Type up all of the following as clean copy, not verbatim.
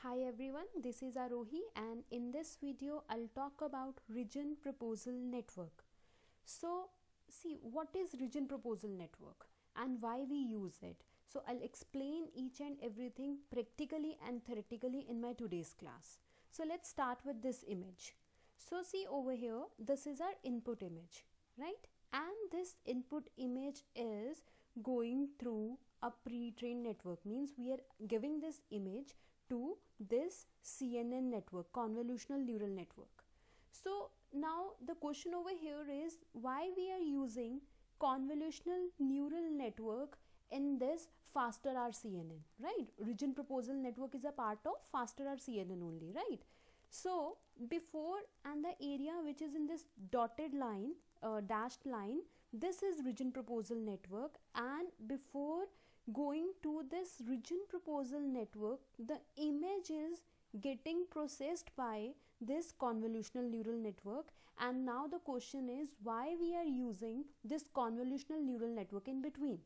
Hi everyone, this is Arohi and in this video I'll talk about region proposal network. So see what is region proposal network and why we use it. So I'll explain each and everything practically and theoretically in my today's class. So let's start with this image. So see over here, this is our input image, right? And this input image is going through a pre-trained network, means we are giving this image to this CNN network, convolutional neural network. So now the question over here is why we are using convolutional neural network in this FasterRCNN, right? Region proposal network is a part of FasterRCNN only, right? So before, and the area which is in this dotted line, dashed line, this is region proposal network, and before going to this region proposal network, the image is getting processed by this convolutional neural network. And now the question is why we are using this convolutional neural network in between.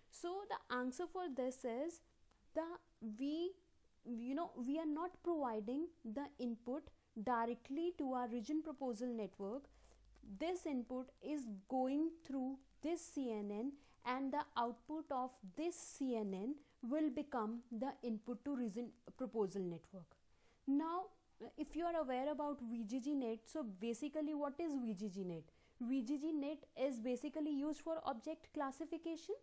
So the answer for this is we are not providing the input directly to our region proposal network. This input is going through this CNN, and the output of this CNN will become the input to region proposal network. Now if you are aware about VGGNet, so basically what is VGGNet? VGGNet is basically used for object classification,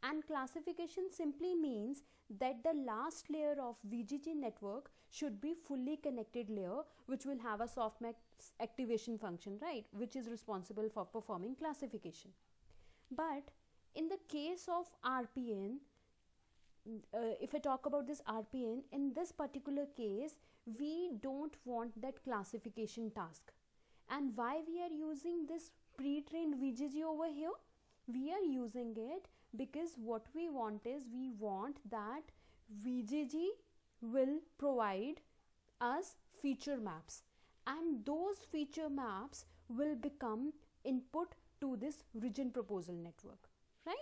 and classification simply means that the last layer of VGG network should be fully connected layer, which will have a softmax activation function, right, which is responsible for performing classification. But in the case of RPN, if I talk about this RPN, in this particular case we don't want that classification task. And why we are using this pre-trained VGG over here? We are using it because what we want is, we want that VGG will provide us feature maps, and those feature maps will become input to this region proposal network, right?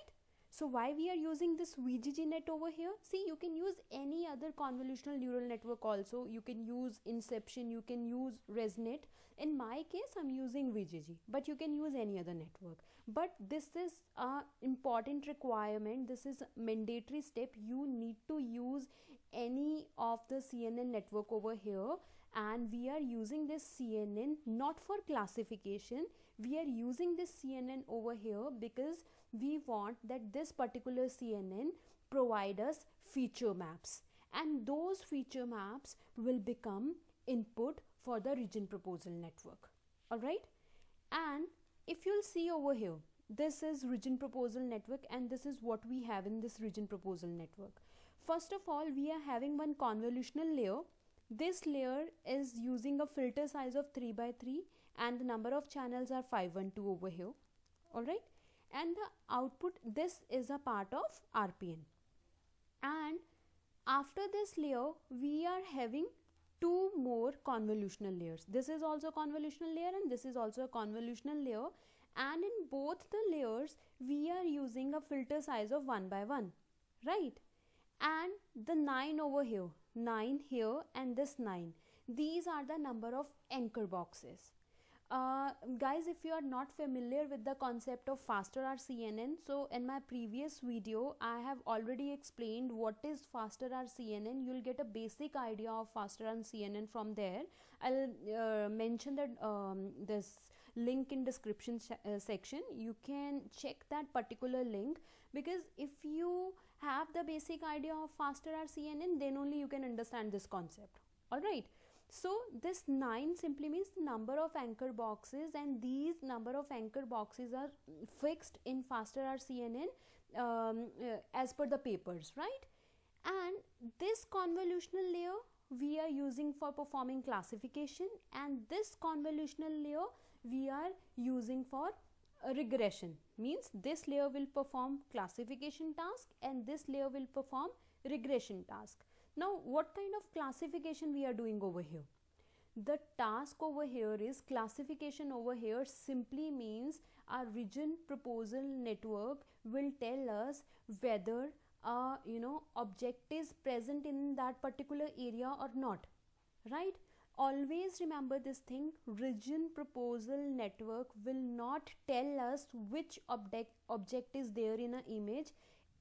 So why we are using this VGGNet over here? See, you can use any other convolutional neural network also. You can use Inception, you can use ResNet. In my case, I'm using VGG, but you can use any other network. But this is an important requirement. This is a mandatory step. You need to use any of the CNN network over here, and we are using this CNN not for classification. We are using this CNN over here because we want that this particular CNN provide us feature maps, and those feature maps will become input for the region proposal network. All right, and if you'll see over here, this is region proposal network, and this is what we have in this region proposal network. First of all, we are having one convolutional layer. This layer is using a filter size of 3 by 3, and the number of channels are 512 over here. All right, and the output, this is a part of RPN. And after this layer we are having two more convolutional layers. This is also a convolutional layer, and this is also a convolutional layer, and in both the layers we are using a filter size of 1 by 1, right? And the 9 over here, 9 here, and this 9, these are the number of anchor boxes. Guys, if you are not familiar with the concept of FasterRCNN, so in my previous video I have already explained what is FasterRCNN. You'll get a basic idea of FasterRCNN from there. I'll mention that this link in description section. You can check that particular link, because if you have the basic idea of FasterRCNN, then only you can understand this concept. All right. So this 9 simply means the number of anchor boxes, and these number of anchor boxes are fixed in FasterRCNN as per the papers, right? And this convolutional layer we are using for performing classification, and this convolutional layer we are using for regression. Means this layer will perform classification task, and this layer will perform regression task. Now what kind of classification we are doing over here? The task over here is classification. Over here simply means our region proposal network will tell us whether object is present in that particular area or not, right? Always remember this thing, region proposal network will not tell us which object is there in an image.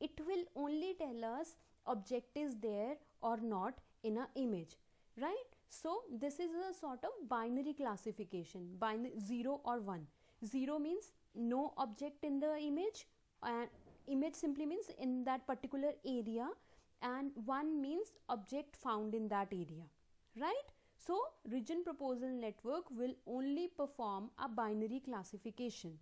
It will only tell us object is there or not in an image, right? So this is a sort of binary classification, binary 0 or 1. 0 means no object in the image, and image simply means in that particular area, and 1 means object found in that area, right? So region proposal network will only perform a binary classification,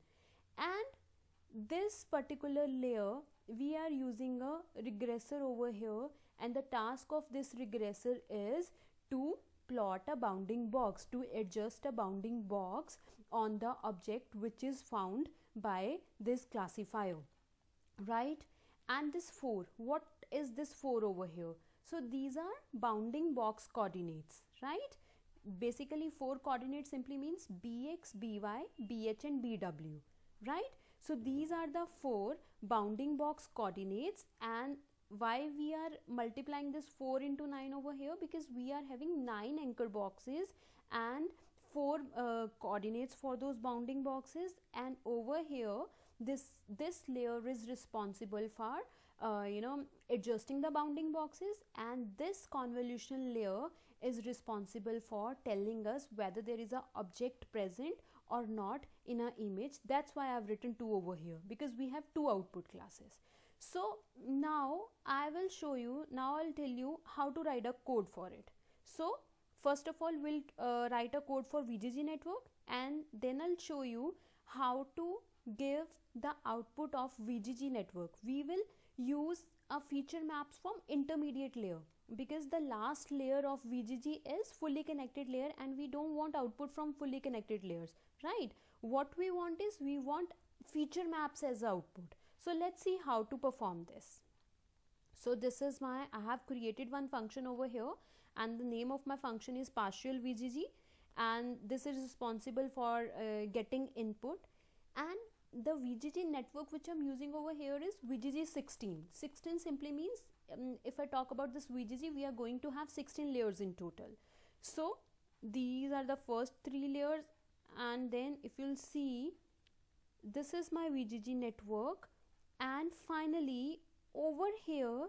and this particular layer we are using a regressor over here, and the task of this regressor is to plot a bounding box, to adjust a bounding box on the object which is found by this classifier, right? And this 4, what is this 4 over here? So these are bounding box coordinates, right? Basically 4 coordinates simply means bx, by, bh and bw, right? So these are the 4 bounding box coordinates. And why we are multiplying this 4 into 9 over here? Because we are having 9 anchor boxes and 4 coordinates for those bounding boxes, and over here this layer is responsible for adjusting the bounding boxes, and this convolution layer is responsible for telling us whether there is a object present or not in an image. That's why I've written 2 over here, because we have 2 output classes. So now I will show you, now I'll tell you how to write a code for it. So first of all, we'll write a code for VGG network, and then I'll show you how to give the output of VGG network. We will use a feature maps from intermediate layer, because the last layer of VGG is fully connected layer, and we don't want output from fully connected layers, right? What we want is, we want feature maps as output. So let's see how to perform this. So this is I have created one function over here, and the name of my function is partial VGG, and this is responsible for getting input. And the VGG network which I'm using over here is VGG 16. 16 simply means, if I talk about this VGG, we are going to have 16 layers in total. So these are the first 3 layers, and then if you'll see, this is my VGG network, and finally over here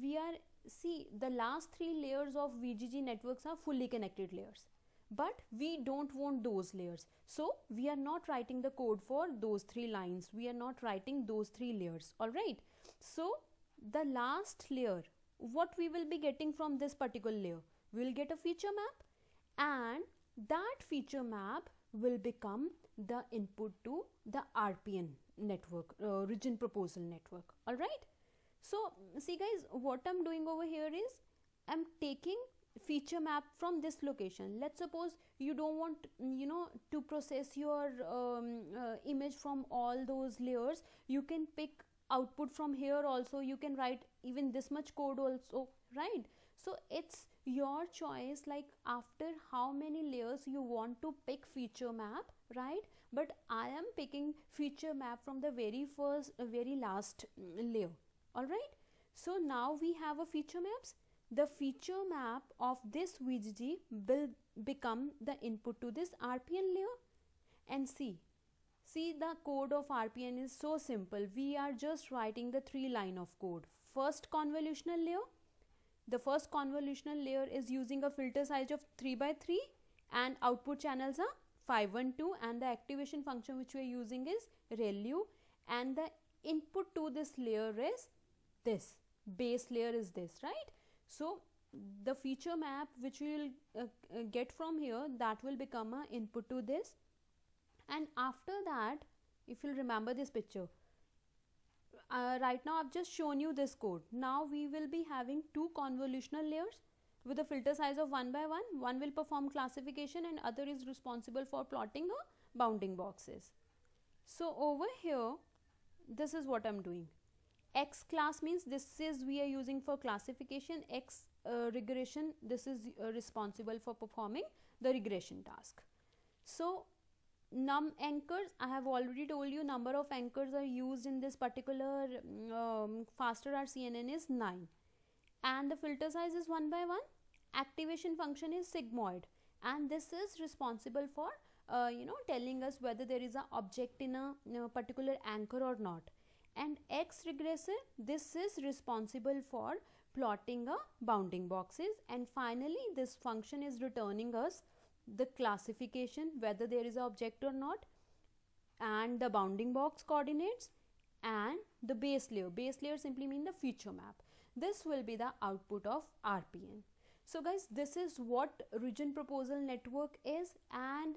we are, see, the last 3 layers of VGG networks are fully connected layers, but we don't want those layers, so we are not writing the code for those 3 lines, we are not writing those 3 layers. All right, so the last layer, what we will be getting from this particular layer, we will get a feature map, and that feature map will become the input to the RPN network, region proposal network. All right, so see guys, what I'm doing over here is, I'm taking feature map from this location. Let's suppose you don't want to process your image from all those layers, you can pick output from here also, you can write even this much code also, right? So it's your choice, like after how many layers you want to pick feature map, right? But I am picking feature map from the very last layer. All right, so now we have a feature maps. The feature map of this VGG will become the input to this RPN layer. And see the code of RPN is so simple. We are just writing the 3 line of code. First convolutional layer, the first convolutional layer is using a filter size of 3 by 3, and output channels are 512, and the activation function which we are using is ReLU, and the input to this layer is this, base layer is this, right? So the feature map which we will get from here, that will become an input to this. And after that, if you'll remember this picture, right now I've just shown you this code. Now we will be having 2 convolutional layers with a filter size of 1 by 1. One will perform classification and other is responsible for plotting bounding boxes. So over here, this is what I'm doing. X class means this is we are using for classification. X regression, this is responsible for performing the regression task. So num anchors, I have already told you number of anchors are used in this particular faster RCNN is 9, and the filter size is 1 by 1. Activation function is sigmoid, and this is responsible for telling us whether there is a object in a particular anchor or not. And X regressor, this is responsible for plotting a bounding boxes. And finally this function is returning us the classification, whether there is an object or not, and the bounding box coordinates, and the base layer. Base layer simply mean the feature map. This will be the output of RPN. So guys, this is what region proposal network is. And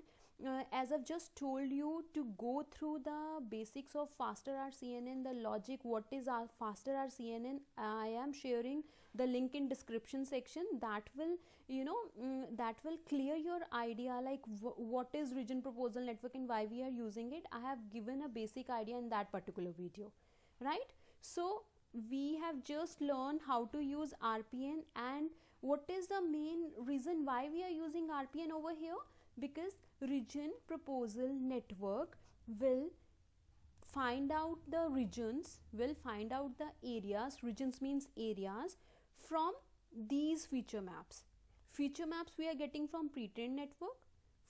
as I've just told you, to go through the basics of faster RCNN, the logic, what is our faster RCNN, I am sharing the link in description section. That will that will clear your idea, like what is region proposal network and why we are using it. I have given a basic idea in that particular video, right? So we have just learned how to use RPN, and what is the main reason why we are using RPN over here, because region proposal network will find out the regions, will find out the areas, regions means areas, from these feature maps. Feature maps we are getting from pre-trained network.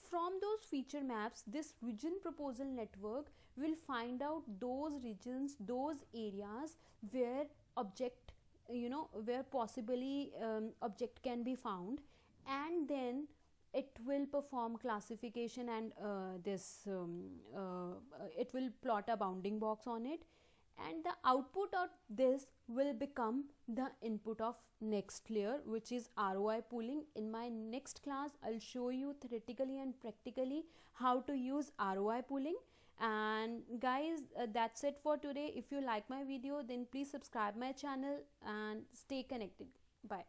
From those feature maps, this region proposal network will find out those regions, those areas where object, where possibly object can be found, and then it will perform classification, and it will plot a bounding box on it, and the output of this will become the input of next layer, which is ROI pooling. In my next class, I'll show you theoretically and practically how to use ROI pooling. And guys, that's it for today. If you like my video, then please subscribe my channel and stay connected. Bye.